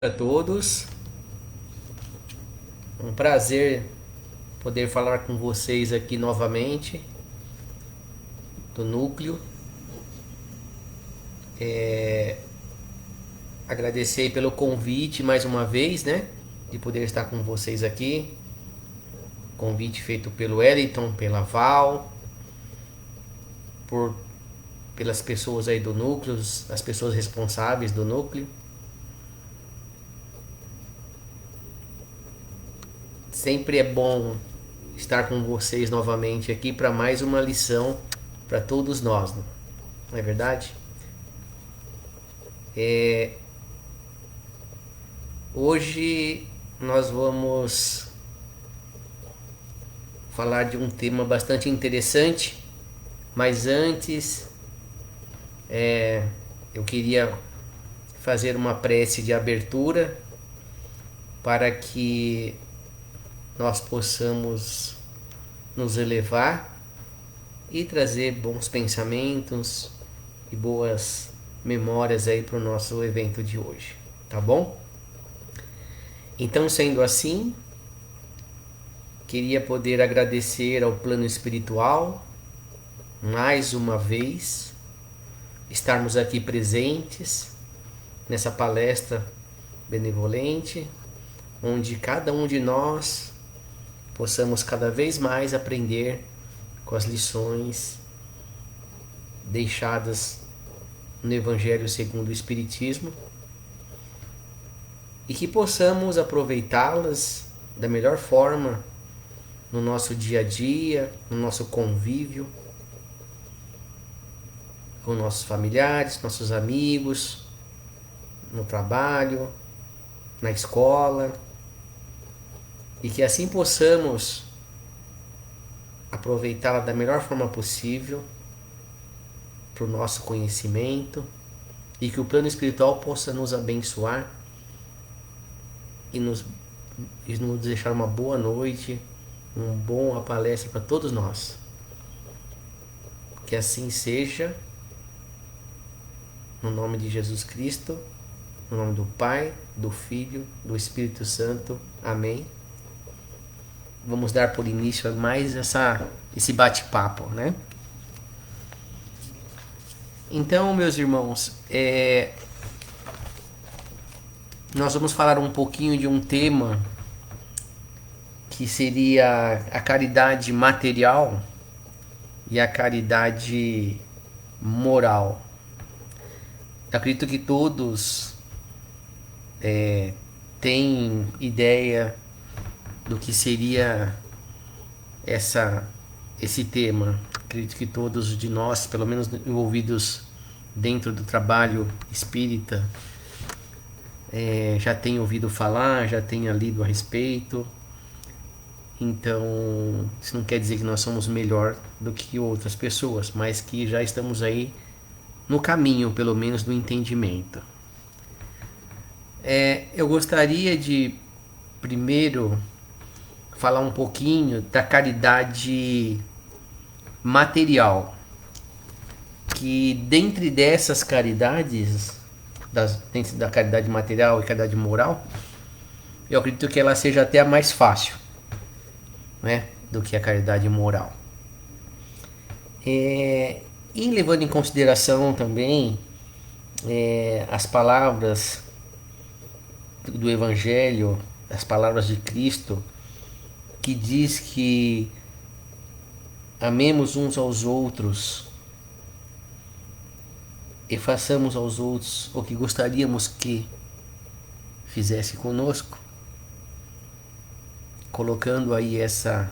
A todos, um prazer poder falar com vocês aqui novamente do núcleo. Agradecer pelo convite mais uma vez, né? De poder estar com vocês aqui. Convite feito pelo Wellington, pela Val, pelas pessoas aí do núcleo, as pessoas responsáveis do núcleo. Sempre é bom estar com vocês novamente aqui para mais uma lição para todos nós, não é verdade? Hoje nós vamos falar de um tema bastante interessante, mas antes eu queria fazer uma prece de abertura para que nós possamos nos elevar e trazer bons pensamentos e boas memórias aí para o nosso evento de hoje, tá bom? Então, sendo assim, queria poder agradecer ao plano espiritual mais uma vez, estarmos aqui presentes nessa palestra benevolente, onde cada um de nós possamos cada vez mais aprender com as lições deixadas no Evangelho segundo o Espiritismo e que possamos aproveitá-las da melhor forma no nosso dia a dia, no nosso convívio com nossos familiares, nossos amigos, no trabalho, na escola, e que assim possamos aproveitá-la da melhor forma possível para o nosso conhecimento e que o plano espiritual possa nos abençoar e nos deixar uma boa noite, uma boa palestra para todos nós. Que assim seja, no nome de Jesus Cristo, no nome do Pai, do Filho, do Espírito Santo. Amém. Vamos dar por início a mais esse bate-papo, né? Então, meus irmãos, nós vamos falar um pouquinho de um tema que seria a caridade material e a caridade moral. Eu acredito que todos têm ideia do que seria esse tema. Acredito que todos de nós, pelo menos envolvidos dentro do trabalho espírita, já tenham ouvido falar, já tenham lido a respeito. Então, isso não quer dizer que nós somos melhor do que outras pessoas, mas que já estamos aí no caminho, pelo menos, do entendimento. Eu gostaria de primeiro falar um pouquinho da caridade material, que dentre dessas caridades, dentro da caridade material e caridade moral, eu acredito que ela seja até a mais fácil, né, do que a caridade moral. E levando em consideração também as palavras do Evangelho, as palavras de Cristo, que diz que amemos uns aos outros e façamos aos outros o que gostaríamos que fizesse conosco, colocando aí esse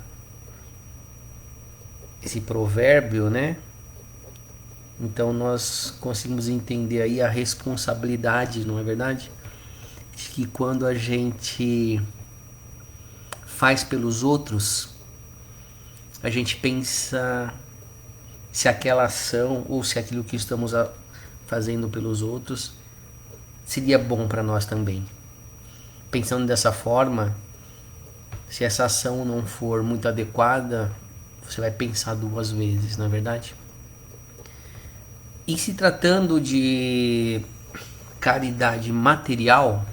provérbio, né? Então nós conseguimos entender aí a responsabilidade, não é verdade? De que quando a gente faz pelos outros, a gente pensa se aquela ação ou se aquilo que estamos fazendo pelos outros seria bom para nós também. Pensando dessa forma, se essa ação não for muito adequada, você vai pensar duas vezes, não é verdade? E se tratando de caridade material,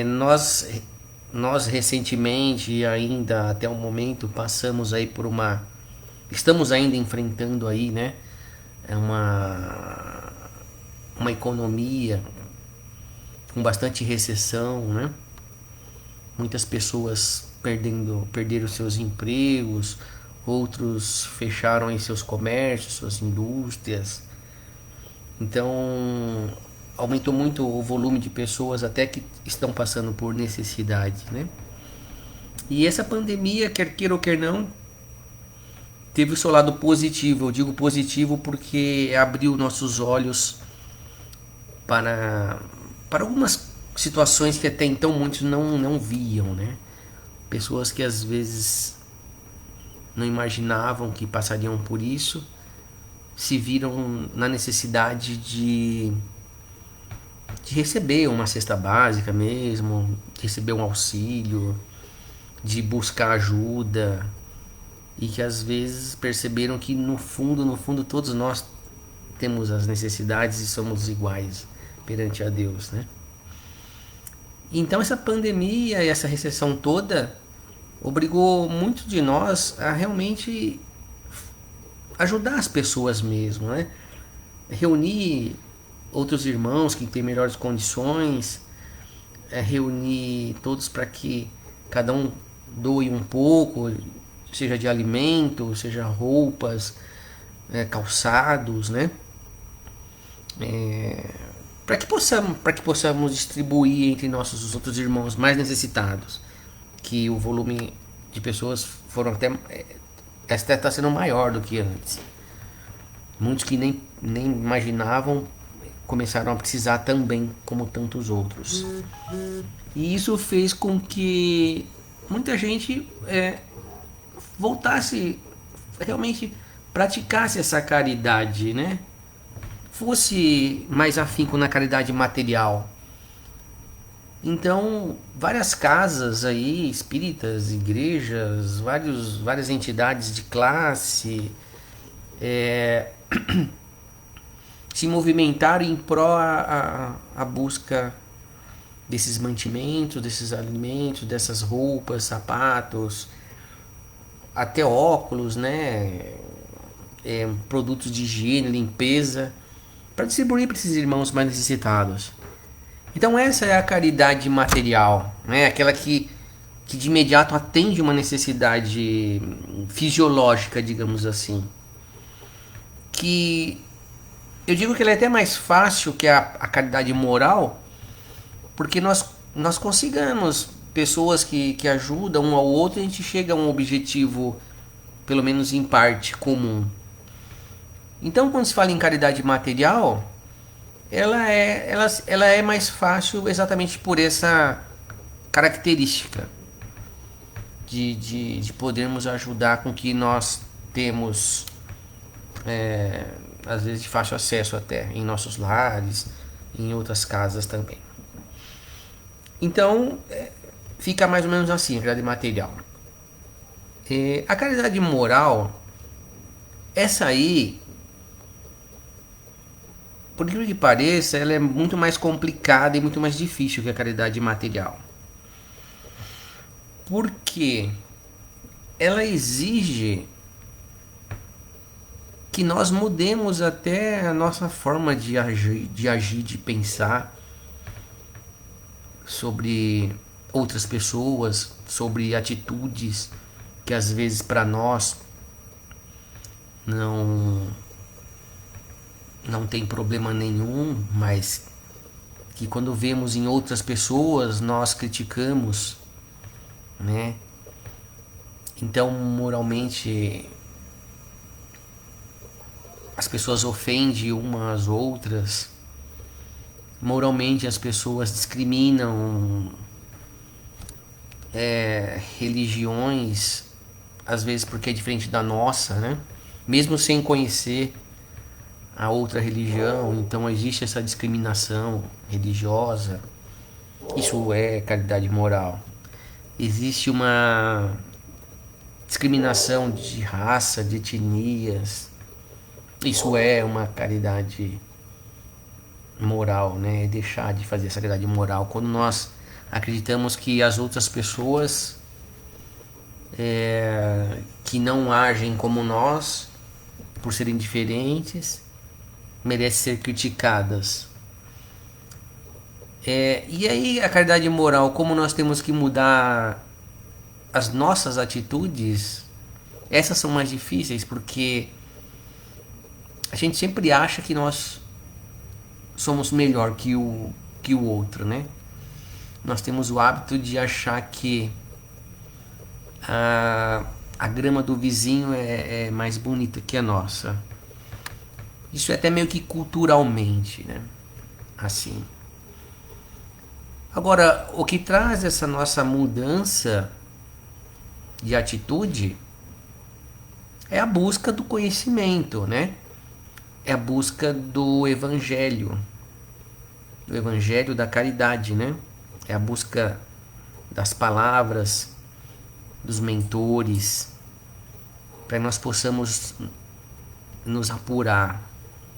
nós recentemente e ainda até o momento passamos aí por estamos ainda enfrentando aí, né, é uma economia com bastante recessão, né? Muitas pessoas perderam seus empregos, outros fecharam em seus comércios, suas indústrias. Então, aumentou muito o volume de pessoas até que estão passando por necessidade, né? E essa pandemia, quer queira ou quer não, teve o seu lado positivo. Eu digo positivo porque abriu nossos olhos para, para algumas situações que até então muitos não viam, né? Pessoas que às vezes não imaginavam que passariam por isso, se viram na necessidade de receber uma cesta básica mesmo, de receber um auxílio, de buscar ajuda, e que às vezes perceberam que no fundo todos nós temos as necessidades e somos iguais perante a Deus, né? Então essa pandemia e essa recessão toda obrigou muitos de nós a realmente ajudar as pessoas mesmo, né? Reunir outros irmãos que têm melhores condições, reunir todos para que cada um doe um pouco, seja de alimento, seja roupas, calçados, né? Para que possamos distribuir entre nossos outros irmãos mais necessitados, que o volume de pessoas foram até está sendo maior do que antes. Muitos que nem imaginavam começaram a precisar também, como tantos outros. E isso fez com que muita gente voltasse, realmente praticasse essa caridade, né? Fosse mais afinco na caridade material. Então, várias casas aí, espíritas, igrejas, várias entidades de classe se movimentaram em pró a busca desses mantimentos, desses alimentos, dessas roupas, sapatos, até óculos, né? Produtos de higiene, limpeza, para distribuir para esses irmãos mais necessitados. Então essa é a caridade material, né? Aquela que de imediato atende uma necessidade fisiológica, digamos assim. Que eu digo que ela é até mais fácil que a caridade moral, porque nós consigamos pessoas que ajudam um ao outro, a gente chega a um objetivo, pelo menos em parte, comum. Então, quando se fala em caridade material, ela é mais fácil exatamente por essa característica de podermos ajudar com que nós temos, às vezes de fácil acesso até, em nossos lares, em outras casas também. Então, fica mais ou menos assim, a caridade material. A caridade moral, essa aí, por incrível que pareça, ela é muito mais complicada e muito mais difícil que a caridade material. Porque ela exige que nós mudemos até a nossa forma de agir, de pensar sobre outras pessoas, sobre atitudes que às vezes para nós não tem problema nenhum, mas que quando vemos em outras pessoas nós criticamos, né? Então, moralmente, as pessoas ofendem umas às outras, moralmente as pessoas discriminam religiões, às vezes porque é diferente da nossa, né? Mesmo sem conhecer a outra religião, então existe essa discriminação religiosa. Isso é caridade moral. Existe uma discriminação de raça, de etnias. Isso é uma caridade moral, né? Deixar de fazer essa caridade moral quando nós Acreditamos que as outras pessoas que não agem como nós, por serem diferentes, merecem ser criticadas. E aí a caridade moral, como nós temos que mudar as nossas atitudes, essas são mais difíceis, porque a gente sempre acha que nós somos melhor que o outro, né? Nós temos o hábito de achar que a grama do vizinho é mais bonita que a nossa. Isso é até meio que culturalmente, né? Assim. Agora, o que traz essa nossa mudança de atitude é a busca do conhecimento, né? É a busca do evangelho da caridade, né? É a busca das palavras, dos mentores, para que nós possamos nos apurar,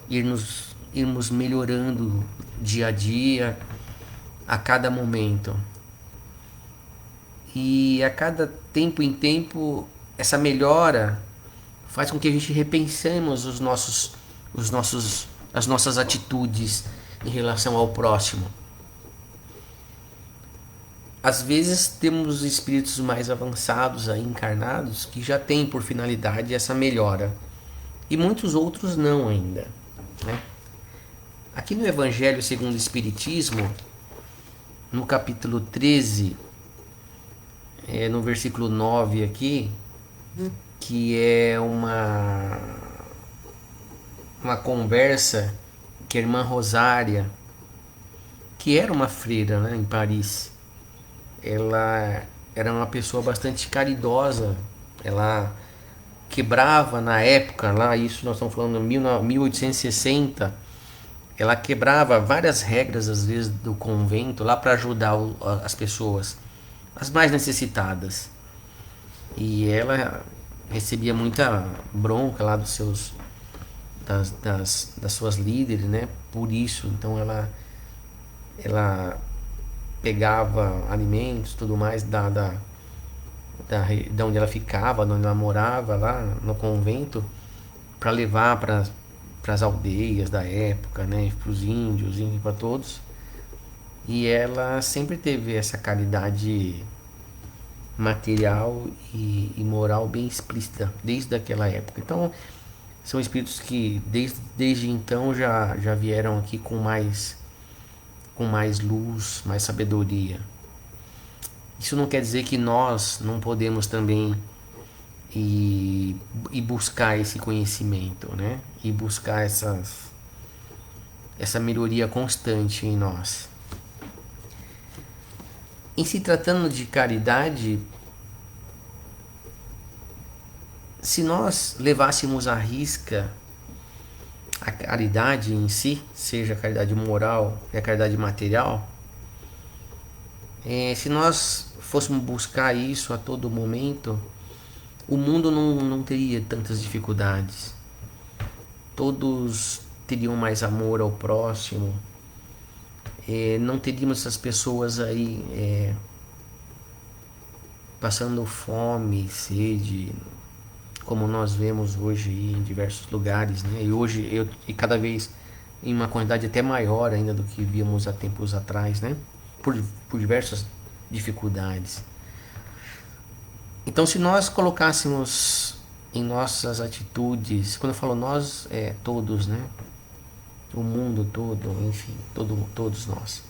irmos melhorando dia a dia, a cada momento. E a cada tempo em tempo, essa melhora faz com que a gente repensemos as nossas atitudes em relação ao próximo. Às vezes temos espíritos mais avançados aí, encarnados, que já têm por finalidade essa melhora. E muitos outros não ainda, né? Aqui no Evangelho segundo o Espiritismo, no capítulo 13, no versículo 9 aqui, que é uma conversa que a irmã Rosária, que era uma freira, né, em Paris, ela era uma pessoa bastante caridosa. Ela quebrava na época, lá isso nós estamos falando em 1860, ela quebrava várias regras às vezes do convento lá para ajudar as pessoas, as mais necessitadas. E ela recebia muita bronca lá das suas líderes, né? Por isso, então ela pegava alimentos, tudo mais da onde ela ficava, onde ela morava lá no convento, para levar para as aldeias da época, né? Para os índios, para todos. E ela sempre teve essa caridade material e moral bem explícita desde aquela época. Então são espíritos que desde então já vieram aqui com mais luz, mais sabedoria. Isso não quer dizer que nós não podemos também ir buscar esse conhecimento, né? E buscar essa melhoria constante em nós. Em se tratando de caridade, se nós levássemos à risca a caridade em si, seja a caridade moral e a caridade material, se nós fôssemos buscar isso a todo momento, o mundo não teria tantas dificuldades. Todos teriam mais amor ao próximo. Não teríamos essas pessoas aí passando fome, sede, como nós vemos hoje em diversos lugares, né? E cada vez em uma quantidade até maior ainda do que víamos há tempos atrás, né? Por diversas dificuldades. Então, se nós colocássemos em nossas atitudes, quando eu falo nós, todos, né? O mundo todo, enfim, todos nós.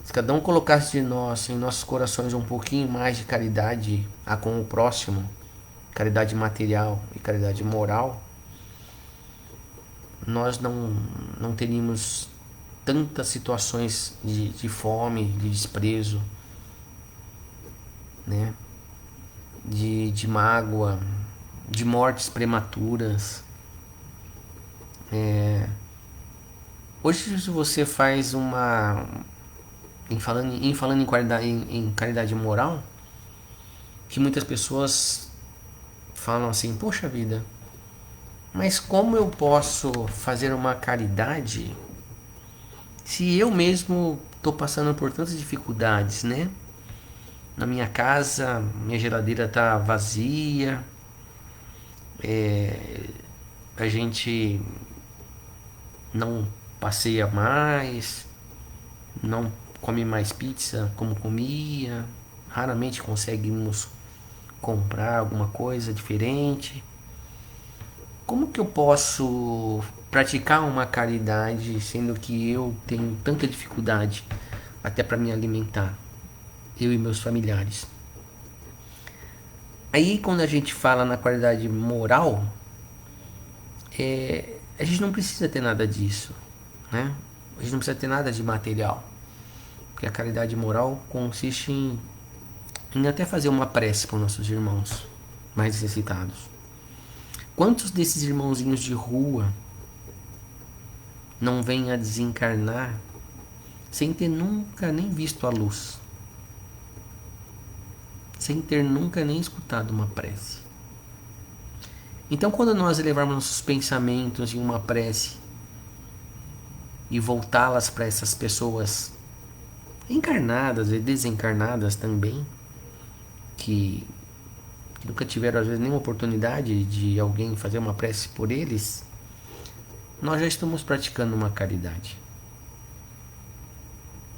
Se cada um colocasse de nós, em nossos corações, um pouquinho mais de caridade com o próximo, caridade material e caridade moral, nós não teríamos tantas situações de fome, de desprezo, né? De mágoa, de mortes prematuras. Hoje, se você faz falando em caridade moral, que muitas pessoas falam assim: poxa vida, mas como eu posso fazer uma caridade Se eu mesmo estou passando por tantas dificuldades, né? Na minha casa, minha geladeira tá vazia, a gente não passeia mais, não come mais pizza como comia, raramente conseguimos comprar alguma coisa diferente. Como que eu posso praticar uma caridade sendo que eu tenho tanta dificuldade até para me alimentar, eu e meus familiares? Aí quando a gente fala na qualidade moral, a gente não precisa ter nada disso, né? A gente não precisa ter nada de material, porque a caridade moral consiste em até fazer uma prece para os nossos irmãos mais necessitados. Quantos desses irmãozinhos de rua não vêm a desencarnar sem ter nunca nem visto a luz, sem ter nunca nem escutado uma prece? Então, quando nós elevarmos nossos pensamentos em uma prece e voltá-las para essas pessoas encarnadas e desencarnadas também, que nunca tiveram às vezes nenhuma oportunidade de alguém fazer uma prece por eles, nós já estamos praticando uma caridade.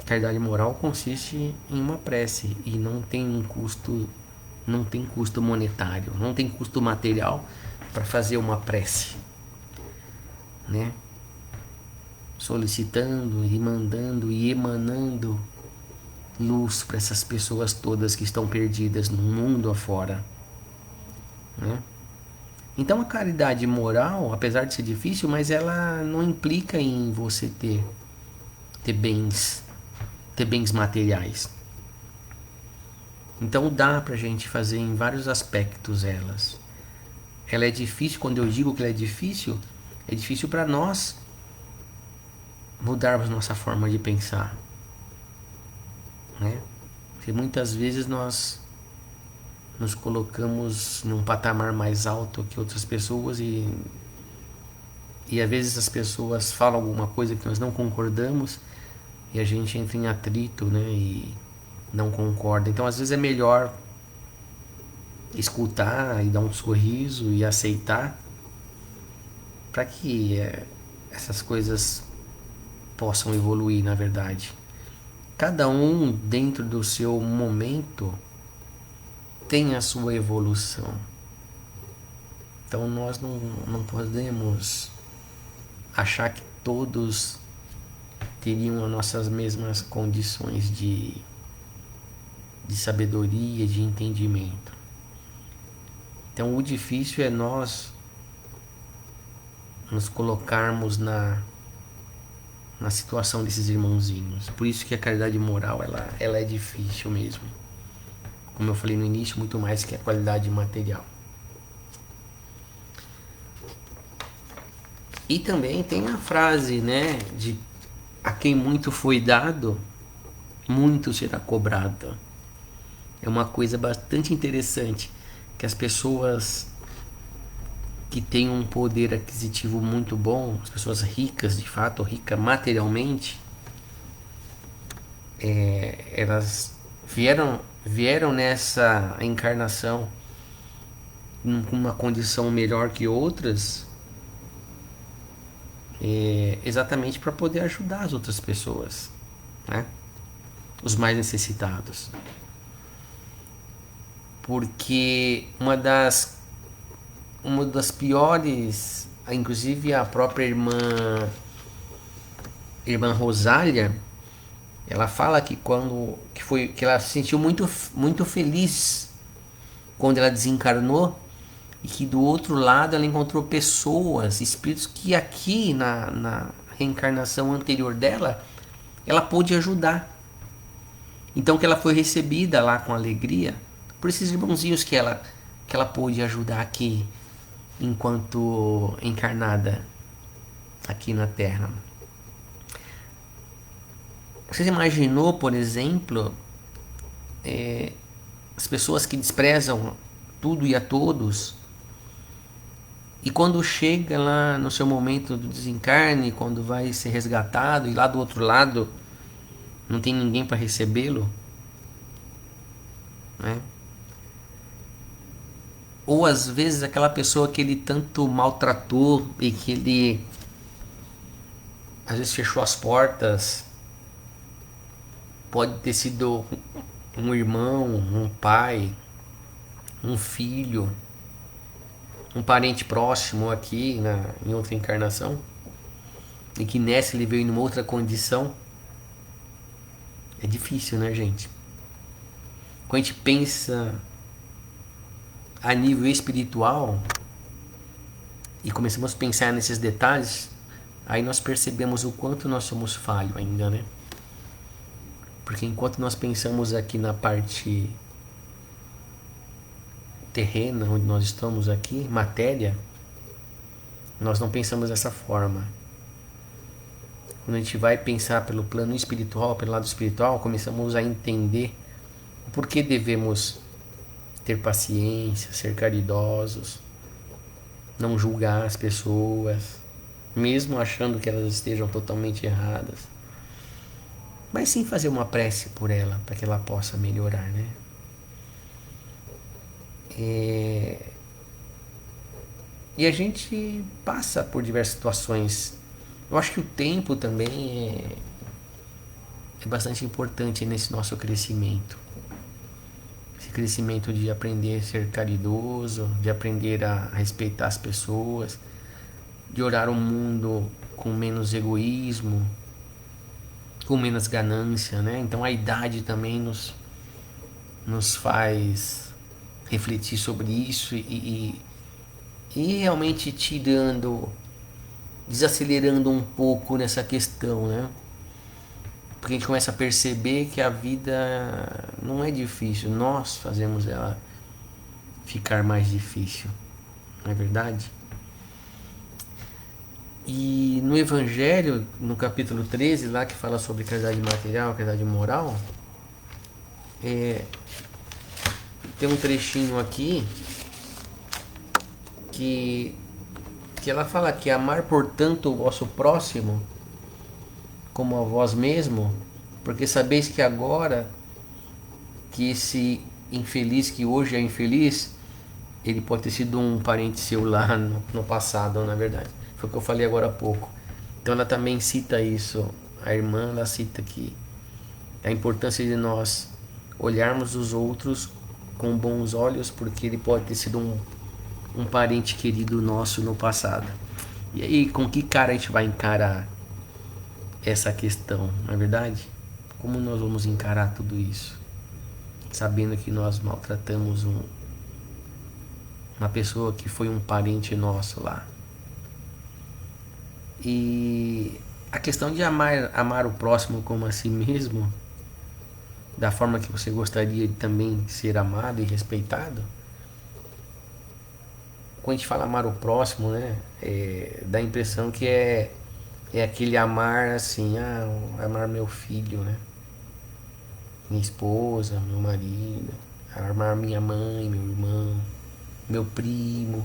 Caridade moral consiste em uma prece e não tem um custo, não tem custo monetário, não tem custo material para fazer uma prece, né? Solicitando e mandando e emanando luz para essas pessoas todas que estão perdidas no mundo afora, né? Então a caridade moral, apesar de ser difícil, mas ela não implica em você ter bens materiais. Então dá pra gente fazer em vários aspectos elas. Ela é difícil, quando eu digo que ela é difícil para nós mudarmos nossa forma de pensar, né? Porque muitas vezes nós nos colocamos num patamar mais alto que outras pessoas e às vezes as pessoas falam alguma coisa que nós não concordamos e a gente entra em atrito, né? E não concorda. Então às vezes é melhor escutar e dar um sorriso e aceitar para que essas coisas possam evoluir, na verdade. Cada um dentro do seu momento tem a sua evolução. Então nós não podemos achar que todos teriam as nossas mesmas condições de sabedoria, de entendimento. Então o difícil é nós nos colocarmos na situação desses irmãozinhos. Por isso que a caridade moral ela é difícil mesmo. Como eu falei no início, muito mais que a qualidade material. E também tem a frase, né, de a quem muito foi dado, muito será cobrado. É uma coisa bastante interessante, que as pessoas que têm um poder aquisitivo muito bom, as pessoas ricas, de fato, ricas materialmente, elas vieram nessa encarnação com uma condição melhor que outras, exatamente para poder ajudar as outras pessoas, né? Os mais necessitados. Porque uma das piores, inclusive a própria irmã Rosália, ela fala que que ela se sentiu muito feliz quando ela desencarnou e que do outro lado ela encontrou pessoas, espíritos que aqui na reencarnação anterior dela ela pôde ajudar. Então que ela foi recebida lá com alegria por esses irmãozinhos que ela pôde ajudar aqui enquanto encarnada aqui na Terra. Você imaginou, por exemplo, as pessoas que desprezam tudo e a todos, E quando chega lá no seu momento do desencarne, quando vai ser resgatado e lá do outro lado não tem ninguém para recebê-lo, né? Ou às vezes aquela pessoa que ele tanto maltratou e que ele às vezes fechou as portas, pode ter sido um irmão, um pai, um filho, um parente próximo aqui em outra encarnação, e que nessa ele veio em uma outra condição. É difícil, né, gente? Quando a gente pensa a nível espiritual e começamos a pensar nesses detalhes, aí nós percebemos o quanto nós somos falhos ainda, né? Porque enquanto nós pensamos aqui na parte terrena, onde nós estamos aqui, matéria, nós não pensamos dessa forma. Quando a gente vai pensar pelo plano espiritual, pelo lado espiritual, começamos a entender o porquê devemos ter paciência, ser caridosos, não julgar as pessoas, mesmo achando que elas estejam totalmente erradas, mas sim fazer uma prece por ela, para que ela possa melhorar, né? E a gente passa por diversas situações. Eu acho que o tempo também é bastante importante nesse nosso crescimento. Esse crescimento de aprender a ser caridoso, de aprender a respeitar as pessoas, de olhar o mundo com menos egoísmo, com menos ganância, né? Então a idade também nos faz refletir sobre isso e realmente desacelerando um pouco nessa questão, né? Porque a gente começa a perceber que a vida não é difícil, nós fazemos ela ficar mais difícil, não é verdade? E no Evangelho, no capítulo 13, lá que fala sobre caridade material, caridade moral, tem um trechinho aqui que ela fala que amar, portanto, o vosso próximo como a vós mesmo, porque sabeis que agora que esse infeliz que hoje é infeliz, ele pode ter sido um parente seu lá no passado, na verdade. Foi o que eu falei agora há pouco. Então ela também cita isso. A irmã, ela cita que a importância de nós olharmos os outros com bons olhos, porque ele pode ter sido um parente querido nosso no passado. E aí, com que cara a gente vai encarar essa questão, não é verdade? Como nós vamos encarar tudo isso? Sabendo que nós maltratamos uma pessoa que foi um parente nosso lá. E a questão de amar o próximo como a si mesmo, da forma que você gostaria de também ser amado e respeitado. Quando a gente fala amar o próximo, né, dá a impressão que é aquele amar assim, amar meu filho, né, minha esposa, meu marido, amar minha mãe, meu irmão, meu primo,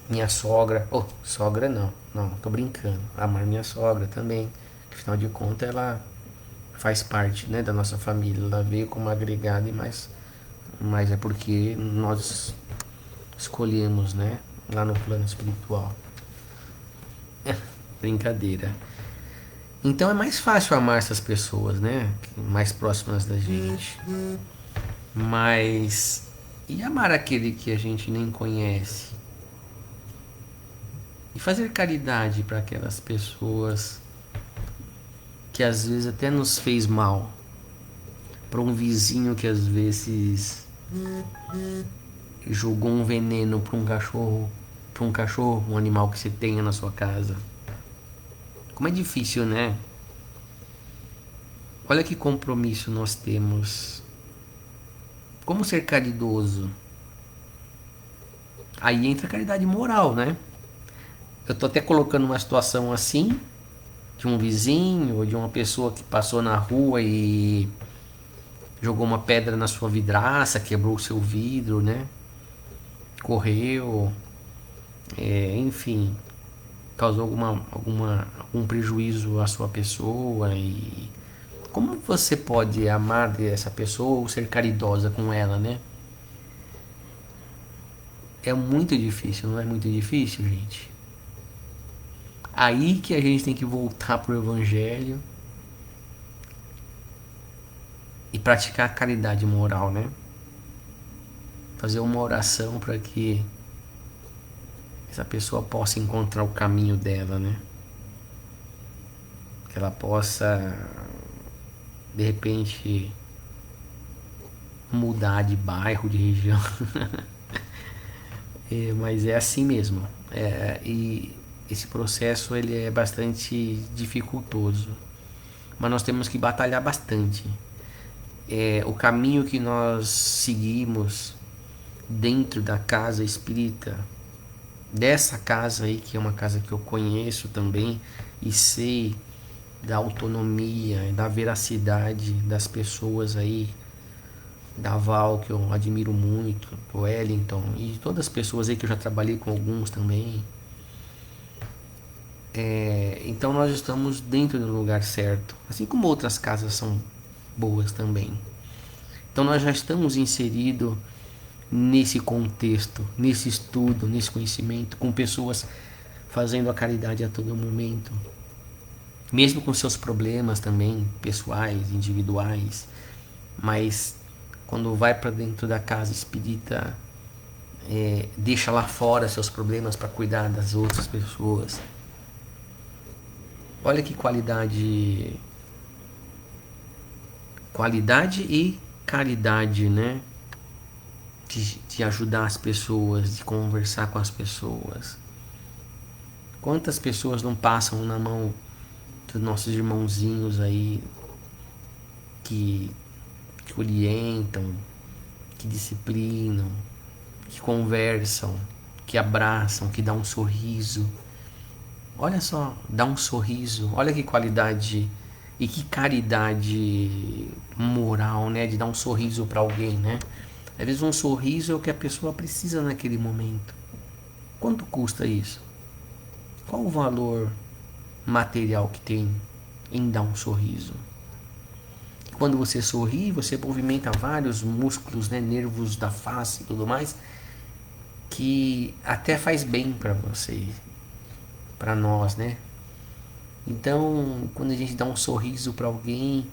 minha sogra. Oh, sogra não, tô brincando. Amar minha sogra também, afinal de contas ela faz parte, né, da nossa família. Ela veio como agregada e mas é porque nós escolhemos, né, lá no plano espiritual. Brincadeira. Então é mais fácil amar essas pessoas, né, mais próximas da gente. Mas e amar aquele que a gente nem conhece? E fazer caridade para aquelas pessoas que às vezes até nos fez mal, para um vizinho que às vezes jogou um veneno para um cachorro, um animal que você tenha na sua casa. Como é difícil, né? Olha que compromisso nós temos. Como ser caridoso? Aí entra a caridade moral, né? Eu tô até colocando uma situação assim, de um vizinho ou de uma pessoa que passou na rua e jogou uma pedra na sua vidraça, quebrou o seu vidro, né? correu, enfim, causou algum prejuízo à sua pessoa. E como você pode amar essa pessoa ou ser caridosa com ela, né? É muito difícil, não é muito difícil, gente? Aí que a gente tem que voltar pro Evangelho e praticar a caridade moral, né? Fazer uma oração para que essa pessoa possa encontrar o caminho dela, né? Que ela possa, de repente, mudar de bairro, de região. Mas é assim mesmo. E esse processo ele é bastante dificultoso. Mas nós temos que batalhar bastante. O caminho que nós seguimos dentro da casa espírita, dessa casa aí, que é uma casa que eu conheço também e sei da autonomia, da veracidade das pessoas aí, da Val, que eu admiro muito, do Wellington e todas as pessoas aí que eu já trabalhei com alguns também. Então nós estamos dentro do lugar certo, assim como outras casas são boas também. Então nós já estamos inseridos nesse contexto, nesse estudo, nesse conhecimento, com pessoas fazendo a caridade a todo momento, mesmo com seus problemas também, pessoais, individuais, mas quando vai para dentro da casa espírita, deixa lá fora seus problemas para cuidar das outras pessoas. Olha que qualidade e caridade, né? De ajudar as pessoas, de conversar com as pessoas. Quantas pessoas não passam na mão dos nossos irmãozinhos aí que orientam, que disciplinam, que conversam, que abraçam, que dão um sorriso. Olha só, dá um sorriso. Olha que qualidade e que caridade moral, né? De dar um sorriso para alguém, né? Às vezes um sorriso é o que a pessoa precisa naquele momento. Quanto custa isso? Qual o valor material que tem em dar um sorriso? Quando você sorri, você movimenta vários músculos, né, nervos da face e tudo mais, que até faz bem para você, para nós, né? Então, quando a gente dá um sorriso para alguém,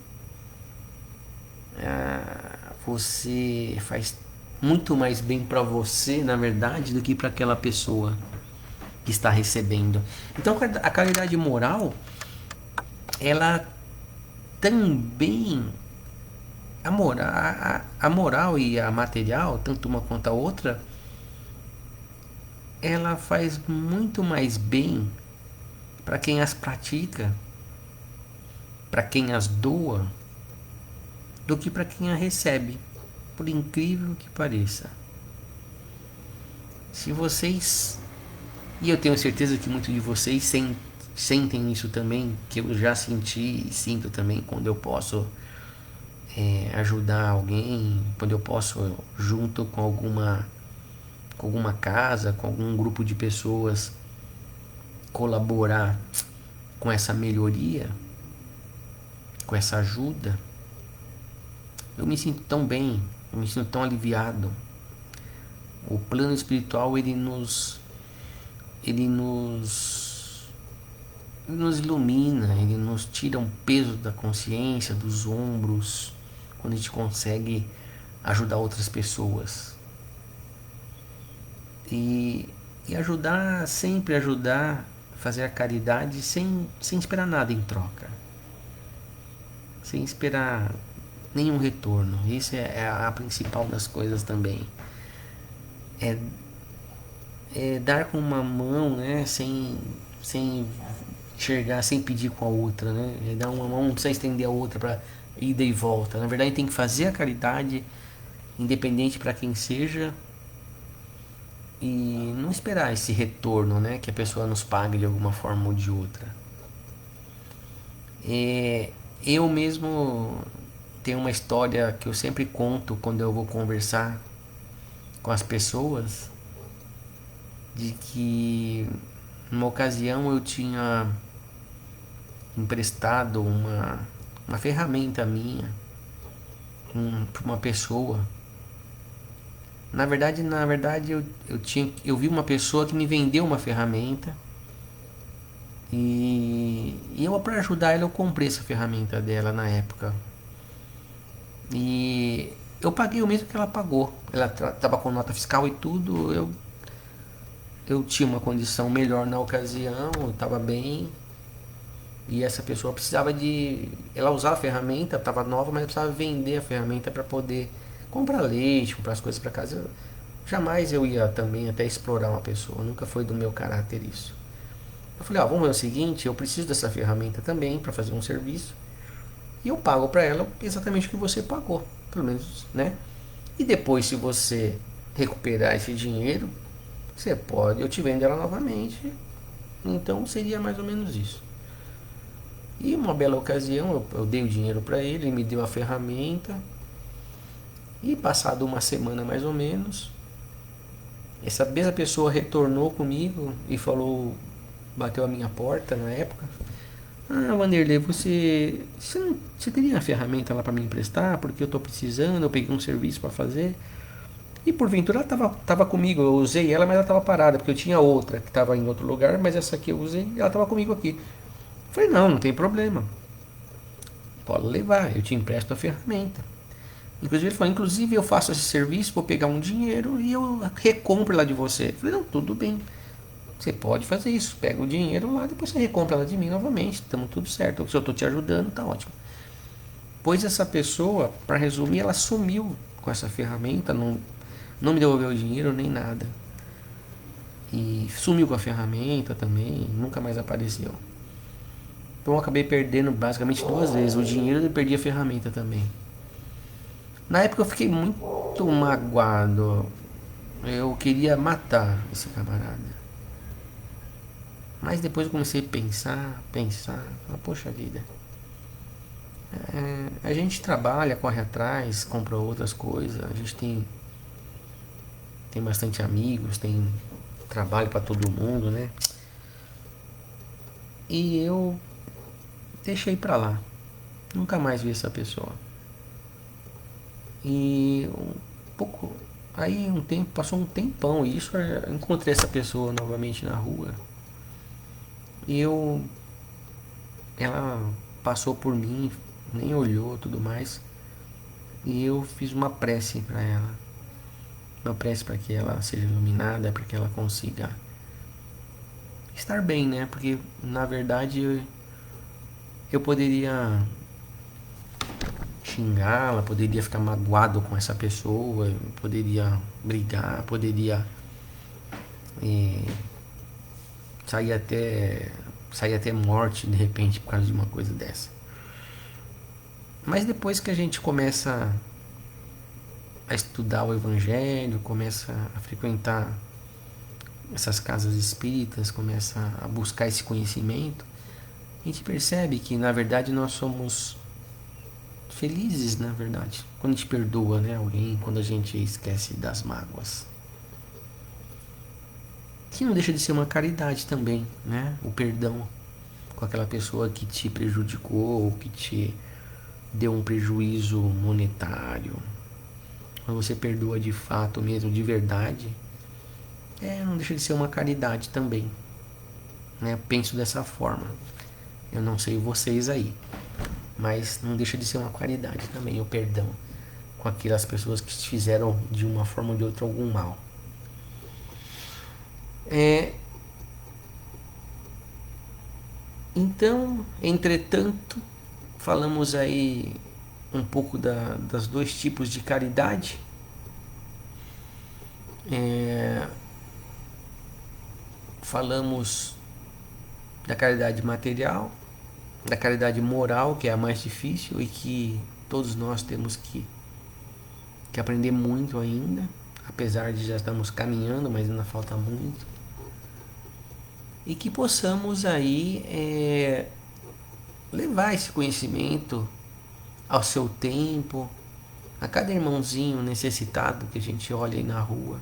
você faz muito mais bem para você, na verdade, do que para aquela pessoa que está recebendo. Então, a caridade moral, ela também, a moral e a material, tanto uma quanto a outra, ela faz muito mais bem para quem as pratica, para quem as doa, do que para quem a recebe, por incrível que pareça. Se vocês, e eu tenho certeza que muitos de vocês sentem isso também, que eu já senti e sinto também, quando eu posso ajudar alguém, quando eu posso, junto com alguma casa, com algum grupo de pessoas, colaborar com essa melhoria, com essa ajuda, eu me sinto tão bem, eu me sinto tão aliviado. O plano espiritual ele nos ilumina, ele nos tira um peso da consciência, dos ombros, quando a gente consegue ajudar outras pessoas. E ajudar, sempre ajudar, fazer a caridade sem esperar nada em troca. Sem esperar nenhum retorno. Isso é a principal das coisas também. É dar com uma mão, né, sem enxergar, sem pedir com a outra, né? É dar uma mão, não precisa estender a outra para ida e volta. Na verdade, tem que fazer a caridade, independente para quem seja, e não esperar esse retorno, né, que a pessoa nos pague de alguma forma ou de outra. Eu mesmo tenho uma história que eu sempre conto quando eu vou conversar com as pessoas, de que numa ocasião eu tinha emprestado uma ferramenta minha para uma pessoa. Na verdade eu vi uma pessoa que me vendeu uma ferramenta e eu, para ajudar ela, eu comprei essa ferramenta dela na época. E eu paguei o mesmo que ela pagou. Ela estava com nota fiscal e tudo. Eu tinha uma condição melhor na ocasião, eu estava bem. E essa pessoa precisava de. Ela usava a ferramenta, estava nova, mas precisava vender a ferramenta para poder comprar leite, comprar as coisas para casa. Jamais eu ia também até explorar uma pessoa, nunca foi do meu caráter isso. Eu falei: ó, vamos ver o seguinte, eu preciso dessa ferramenta também para fazer um serviço. E eu pago para ela exatamente o que você pagou, pelo menos, né? E depois, se você recuperar esse dinheiro, você pode, eu te vendo ela novamente. Então seria mais ou menos isso. E uma bela ocasião, eu dei o dinheiro para ele, ele me deu a ferramenta. E passado uma semana mais ou menos, essa mesma pessoa retornou comigo e falou, bateu a minha porta na época. Ah, Vanderlei, você teria uma ferramenta lá para me emprestar? Porque eu estou precisando, eu peguei um serviço para fazer. E porventura ela tava comigo, eu usei ela, mas ela estava parada, porque eu tinha outra que estava em outro lugar, mas essa aqui eu usei, ela estava comigo aqui. Eu falei: não, não tem problema, pode levar, eu te empresto a ferramenta. Inclusive ele falou: inclusive eu faço esse serviço, vou pegar um dinheiro e eu recompro ela de você. Eu falei: não, tudo bem, você pode fazer isso, pega o dinheiro lá, depois você recompra ela de mim novamente, estamos tudo certo, se eu estou te ajudando, tá ótimo. Pois essa pessoa, para resumir, ela sumiu com essa ferramenta, não me devolveu o dinheiro nem nada. E sumiu com a ferramenta também, nunca mais apareceu. Então eu acabei perdendo basicamente duas vezes, o dinheiro e perdi a ferramenta também. Na época eu fiquei muito magoado. Eu queria matar esse camarada. Mas depois eu comecei a pensar, poxa vida. A gente trabalha, corre atrás, compra outras coisas, a gente tem bastante amigos, tem trabalho para todo mundo, né? E eu deixei pra lá. Nunca mais vi essa pessoa. E um pouco. Aí um tempo, passou um tempão, e isso eu encontrei essa pessoa novamente na rua. E ela passou por mim, nem olhou, tudo mais. E eu fiz uma prece para ela. Uma prece para que ela seja iluminada, para que ela consiga estar bem, né? Porque na verdade eu poderia xingá-la, poderia ficar magoado com essa pessoa, poderia brigar, poderia eh, sair até morte de repente por causa de uma coisa dessa. Mas depois que a gente começa a estudar o evangelho, começa a frequentar essas casas espíritas, começa a buscar esse conhecimento, a gente percebe que na verdade nós somos felizes, na verdade, quando a gente perdoa, né, alguém, quando a gente esquece das mágoas. Que não deixa de ser uma caridade também, né? O perdão com aquela pessoa que te prejudicou, ou que te deu um prejuízo monetário. Quando você perdoa de fato mesmo, de verdade, não deixa de ser uma caridade também, né? Eu penso dessa forma. Eu não sei vocês aí, mas não deixa de ser uma caridade também, o perdão com aquelas pessoas que te fizeram de uma forma ou de outra algum mal. Então, entretanto, falamos aí um pouco das dois tipos de caridade. Falamos da caridade material, da caridade moral, que é a mais difícil e que todos nós temos que aprender muito ainda, apesar de já estamos caminhando, mas ainda falta muito. E que possamos aí levar esse conhecimento ao seu tempo, a cada irmãozinho necessitado que a gente olha aí na rua,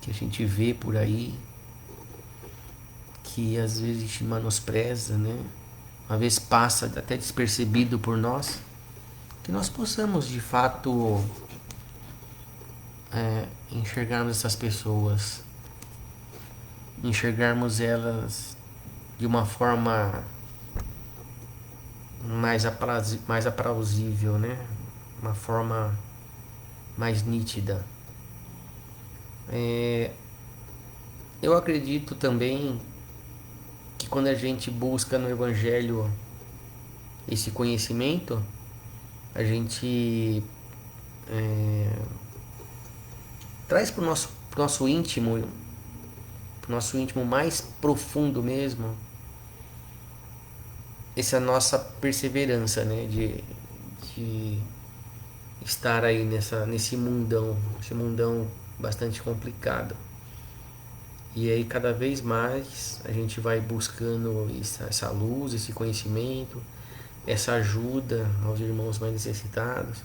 que a gente vê por aí, que às vezes a gente menospreza, né? Às vezes passa até despercebido por nós, que nós possamos de fato enxergarmos essas pessoas, enxergarmos elas de uma forma mais aprauzível, né? Uma forma mais nítida. Eu acredito também que quando a gente busca no Evangelho esse conhecimento, a gente traz para o nosso íntimo mais profundo mesmo, essa nossa perseverança, né? De estar aí nesse mundão, esse mundão bastante complicado. E aí cada vez mais a gente vai buscando essa luz, esse conhecimento, essa ajuda aos irmãos mais necessitados,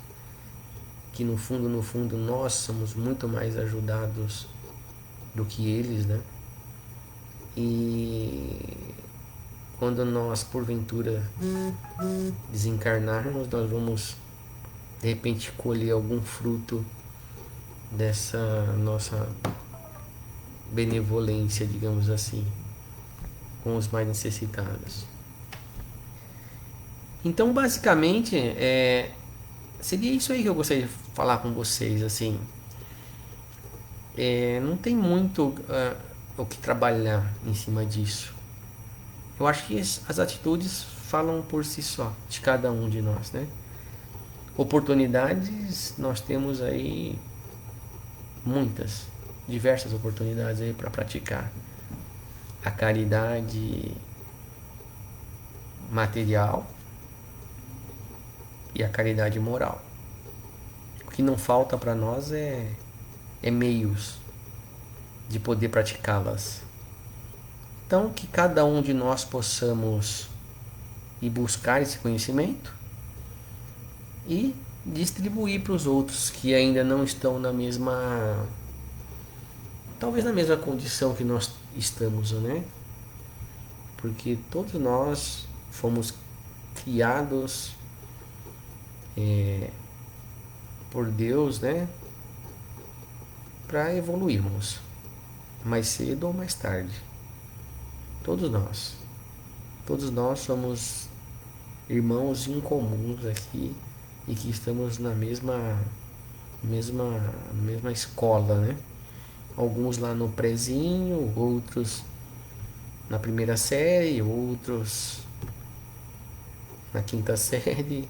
que no fundo nós somos muito mais ajudados do que eles, né? E quando nós porventura desencarnarmos, nós vamos de repente colher algum fruto dessa nossa benevolência, digamos assim, com os mais necessitados. Então, basicamente, seria isso aí que eu gostaria de falar com vocês, assim. Não tem muito o que trabalhar em cima disso. Eu acho que as atitudes falam por si só, de cada um de nós, né? Oportunidades, nós temos aí muitas, diversas oportunidades aí para praticar a caridade material e a caridade moral. O que não falta para nós é meios de poder praticá-las. Então, que cada um de nós possamos ir buscar esse conhecimento e distribuir para os outros que ainda não estão talvez na mesma condição que nós estamos, né? Porque todos nós fomos criados por Deus, né? Para evoluirmos, mais cedo ou mais tarde. Todos nós somos irmãos incomuns aqui e que estamos na mesma escola, né? Alguns lá no prezinho, outros na primeira série, outros na quinta série,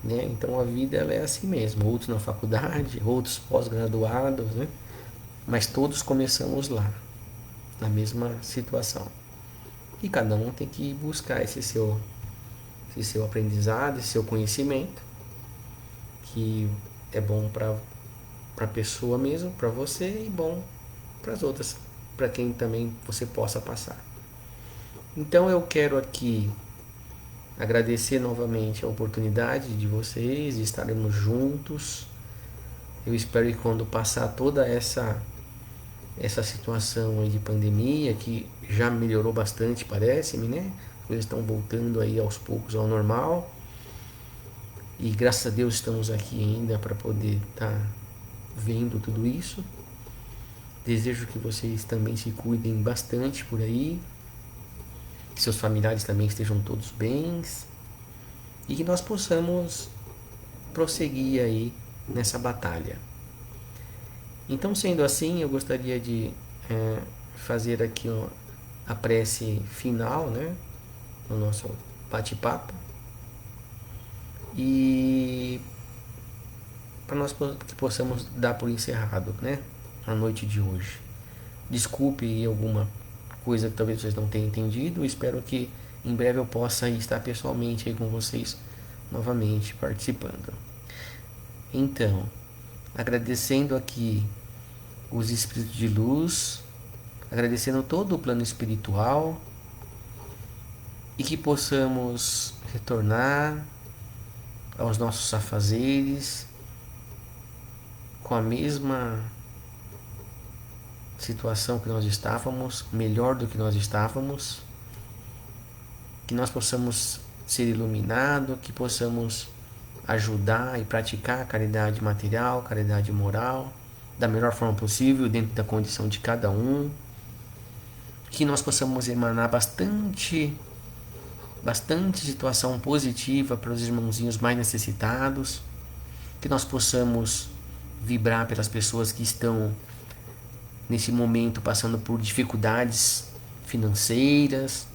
né? Então a vida ela é assim mesmo, outros na faculdade, outros pós-graduados, né? Mas todos começamos lá, na mesma situação. E cada um tem que buscar esse seu aprendizado, esse seu conhecimento, que é bom para a pessoa mesmo, para você, e bom para as outras, para quem também você possa passar. Então eu quero aqui agradecer novamente a oportunidade de vocês, de estarmos juntos. Eu espero que quando passar toda essa situação aí de pandemia, que já melhorou bastante, parece-me, né? As coisas estão voltando aí aos poucos ao normal. E graças a Deus estamos aqui ainda para poder estar vendo tudo isso. Desejo que vocês também se cuidem bastante por aí, que seus familiares também estejam todos bens e que nós possamos prosseguir aí nessa batalha. Então, sendo assim, eu gostaria de fazer aqui a prece final, né, no nosso bate-papo, e para nós que possamos dar por encerrado, né, a noite de hoje. Desculpe alguma coisa que talvez vocês não tenham entendido. Espero que em breve eu possa estar pessoalmente aí com vocês novamente participando. Então, agradecendo aqui os espíritos de luz, agradecendo todo o plano espiritual, e que possamos retornar aos nossos afazeres com a mesma situação que nós estávamos, melhor do que nós estávamos, que nós possamos ser iluminados, que possamos ajudar e praticar a caridade material, caridade moral, da melhor forma possível, dentro da condição de cada um, que nós possamos emanar bastante situação positiva para os irmãozinhos mais necessitados, que nós possamos vibrar pelas pessoas que estão nesse momento passando por dificuldades financeiras,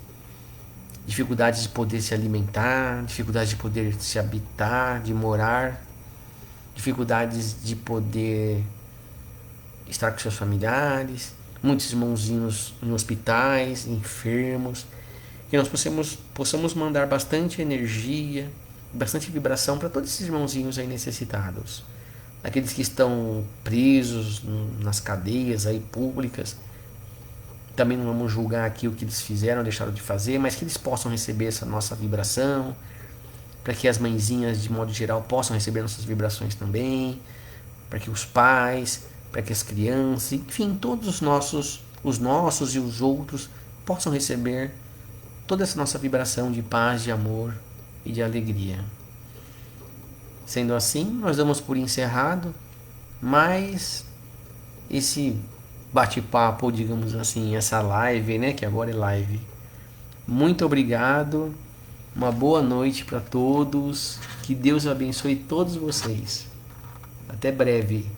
dificuldades de poder se alimentar, dificuldades de poder se habitar, de morar, dificuldades de poder estar com seus familiares, muitos irmãozinhos em hospitais, enfermos, que nós possamos mandar bastante energia, bastante vibração para todos esses irmãozinhos aí necessitados, aqueles que estão presos nas cadeias aí públicas. Também não vamos julgar aqui o que eles fizeram, deixaram de fazer, mas que eles possam receber essa nossa vibração, para que as mãezinhas, de modo geral, possam receber nossas vibrações também, para que os pais, para que as crianças, enfim, todos os nossos e os outros possam receber toda essa nossa vibração de paz, de amor e de alegria. Sendo assim, nós damos por encerrado mais esse bate-papo, digamos assim, essa live, né, que agora é live. Muito obrigado, uma boa noite para todos, que Deus abençoe todos vocês. Até breve.